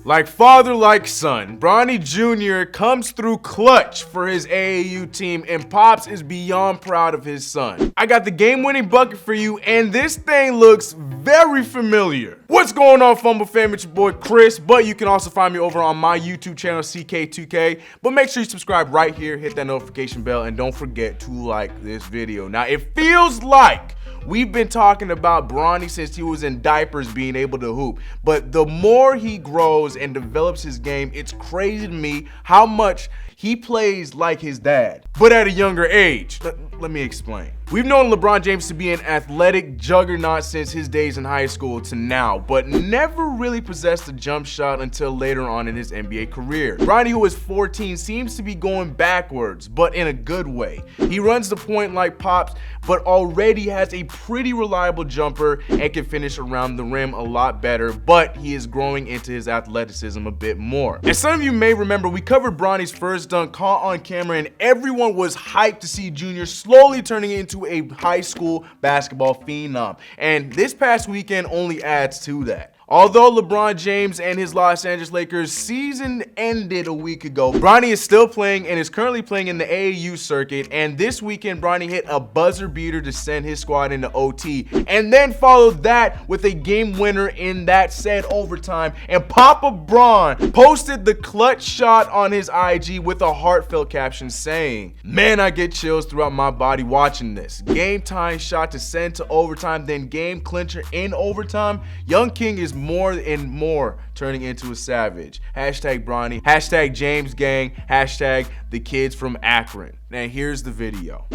Like father, like son, Bronny Jr. comes through clutch for his AAU team, and Pops is beyond proud of his son. I got the game-winning bucket for you, and this thing looks very familiar. What's going on, Fumble fam? It's your boy Chris, but you can also find me over on my YouTube channel, CK2K. But make sure you subscribe right here, hit that notification bell, and don't forget to like this video. Now, it feels like we've been talking about Bronny since he was in diapers being able to hoop, but the more he grows and develops his game, it's crazy to me how much he plays like his dad, but at a younger age. Let me explain. We've known LeBron James to be an athletic juggernaut since his days in high school to now, but never really possessed a jump shot until later on in his NBA career. Bronny, who is 14, seems to be going backwards, but in a good way. He runs the point like Pops, but already has a pretty reliable jumper and can finish around the rim a lot better, but he is growing into his athleticism a bit more. As some of you may remember, we covered Bronny's first dunk caught on camera, and everyone was hyped to see Jr. slowly turning into a high school basketball phenom, and this past weekend only adds to that. Although LeBron James and his Los Angeles Lakers season ended a week ago, Bronny is still playing and is currently playing in the AAU circuit, and this weekend Bronny hit a buzzer beater to send his squad into OT, and then followed that with a game winner in that said overtime, and Papa Bron posted the clutch shot on his IG with a heartfelt caption saying, "Man, I get chills throughout my body watching this. Game time shot to send to overtime, then game clincher in overtime. Young King is more and more turning into a savage. Hashtag Bronny, hashtag James Gang, hashtag the kids from Akron." Now here's the video.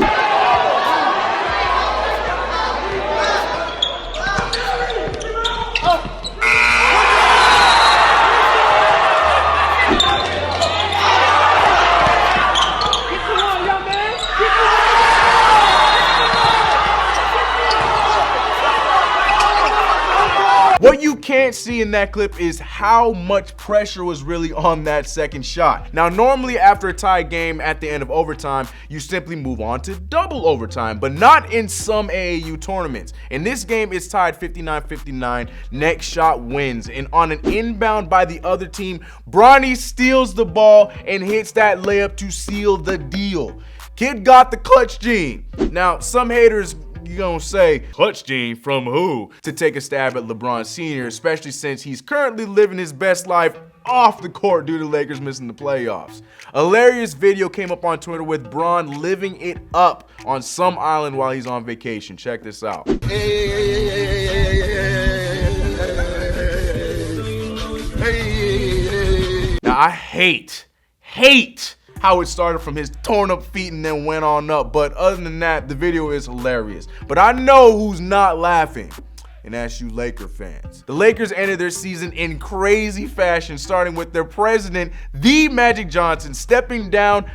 What you can't see in that clip is how much pressure was really on that second shot. Now, normally after a tie game at the end of overtime, you simply move on to double overtime, but not in some AAU tournaments. In this game, it's tied 59-59. Next shot wins, and on an inbound by the other team, Bronny steals the ball and hits that layup to seal the deal. Kid got the clutch gene. Now, some haters, you gonna say, clutch gene from who? To take a stab at LeBron Sr., especially since he's currently living his best life off the court due to Lakers missing the playoffs. A hilarious video came up on Twitter with Bron living it up on some island while he's on vacation. Check this out. Now I hate how it started from his torn up feet and then went on up, but other than that, the video is hilarious. But I know who's not laughing, and that's you Laker fans. The Lakers ended their season in crazy fashion, starting with their president, the Magic Johnson, stepping down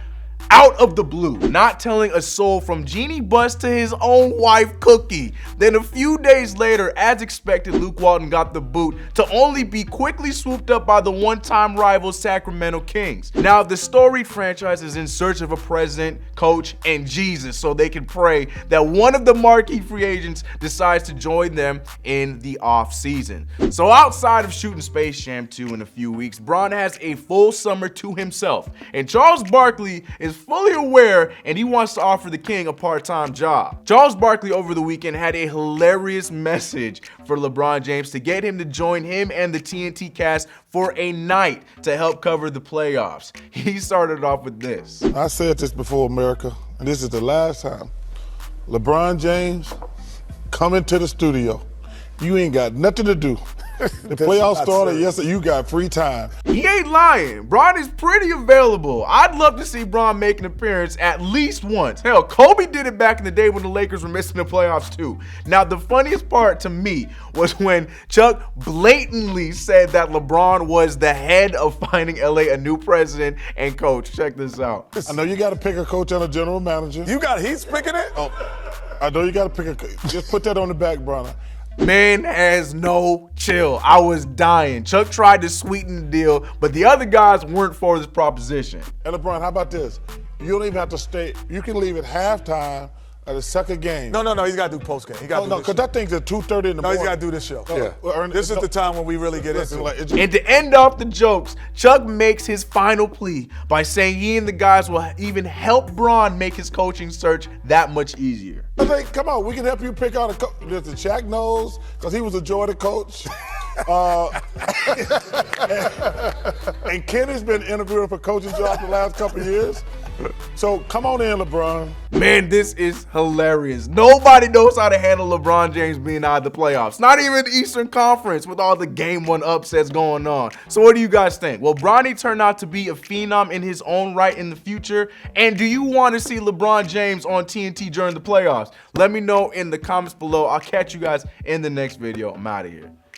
out of the blue, not telling a soul, from Jeannie Buss to his own wife Cookie. Then a few days later, as expected, Luke Walton got the boot, to only be quickly swooped up by the one-time rival Sacramento Kings. Now, the storied franchise is in search of a president, coach, and Jesus, so they can pray that one of the marquee free agents decides to join them in the off-season. So outside of shooting Space Jam 2 in a few weeks, Bron has a full summer to himself, and Charles Barkley is fully aware, and he wants to offer the king a part-time job. Charles Barkley over the weekend had a hilarious message for LeBron James to get him to join him and the TNT cast for a night to help cover the playoffs. He started off with this. I said this before, America, and this is the last time. LeBron James, come into the studio. You ain't got nothing to do. The playoffs started yesterday. You got free time. He ain't lying. Bron is pretty available. I'd love to see Bron make an appearance at least once. Hell, Kobe did it back in the day when the Lakers were missing the playoffs too. Now, the funniest part to me was when Chuck blatantly said that LeBron was the head of finding LA a new president and coach. Check this out. I know you got to pick a coach and a general manager. He's picking it? Oh, I know you got to pick a. Just put that on the back burner. Man has no chill. I was dying. Chuck tried to sweeten the deal, but the other guys weren't for this proposition. And LeBron, how about this? You don't even have to stay. You can leave at halftime the second game. No. He's got to do post game. He got to do because that thing's at 2:30 in the morning. He's got to do this show. Yeah. This is the time when we really get into it. And to end off the jokes, Chuck makes his final plea by saying he and the guys will even help Bron make his coaching search that much easier. Come on, we can help you pick out a coach. There's the Shaq knows, because he was a Jordan coach. And Kenny's been interviewing for coaching jobs the last couple of years. So come on in, LeBron. Man, this is hilarious. Nobody knows how to handle LeBron James being out of the playoffs. Not even the Eastern Conference with all the game one upsets going on. So what do you guys think? Will Bronny turn out to be a phenom in his own right in the future? And do you want to see LeBron James on TNT during the playoffs? Let me know in the comments below. I'll catch you guys in the next video. I'm out of here.